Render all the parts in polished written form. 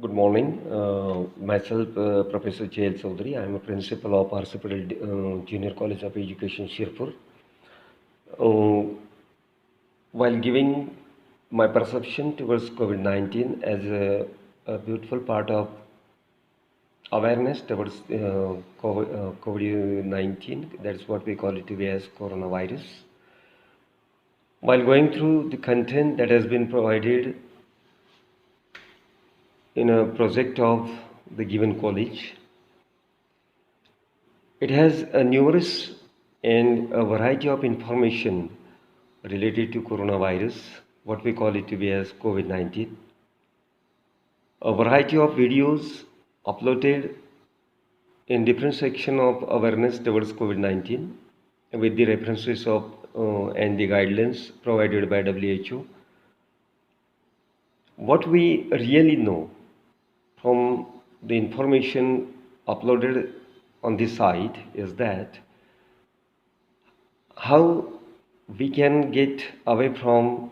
Good morning. Myself, Professor J.L. Chaudhary. I am a principal of Arcipral Junior College of Education, Shirpur. Uh, while giving my perception towards COVID-19 as a beautiful part of awareness towards COVID-19, that's what we call it to be as coronavirus. While going through the content that has been provided in a project of the given college, it has a numerous and a variety of information related to coronavirus, what we call it to be as COVID-19. A variety of videos uploaded in different section of awareness towards COVID-19 with the references of and the guidelines provided by WHO. What we really know from the information uploaded on this site is that how we can get away from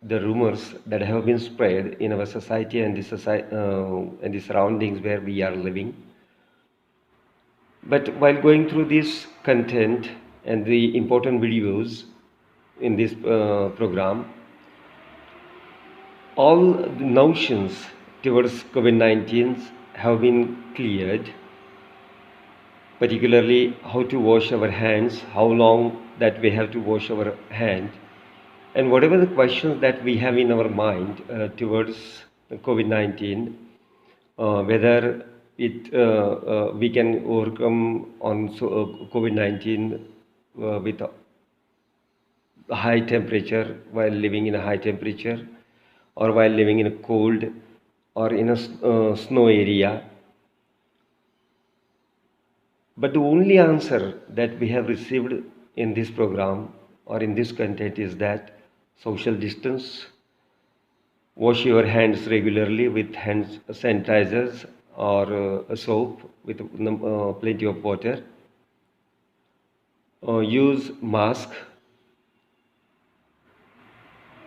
the rumors that have been spread in our society and the surroundings where we are living. But while going through this content and the important videos in this program, all the notions towards COVID-19 have been cleared, particularly how to wash our hands, how long that we have to wash our hand, and whatever the questions that we have in our mind towards COVID-19, whether we can overcome on COVID-19 with a high temperature while living in a high temperature, or while living in a cold or in a snow area. But the only answer that we have received in this program or in this content is that social distance, wash your hands regularly with hand sanitizers or soap with plenty of water, use mask,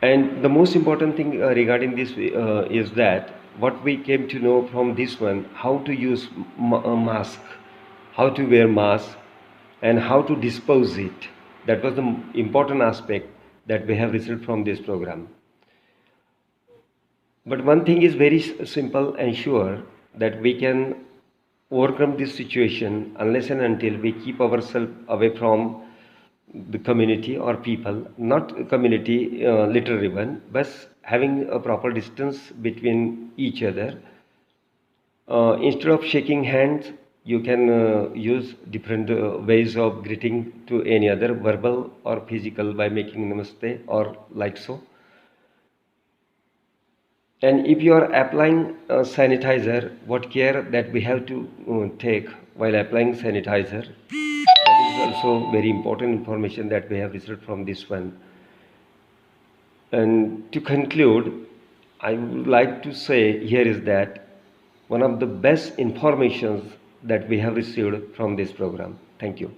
and the most important thing regarding this is that what we came to know from this one, how to use mask, how to wear mask, and how to dispose it. That was the important aspect that we have received from this program. But one thing is very simple and sure, that we can overcome this situation unless and until we keep ourselves away from the community or people, not community literally one, but having a proper distance between each other. Instead of shaking hands, you can use different ways of greeting to any other, verbal or physical, by making namaste or like so. And if you are applying sanitizer, what care that we have to take while applying sanitizer, that is also very important information that we have received from this one. And to conclude, I would like to say here is that one of the best informations that we have received from this program. Thank you.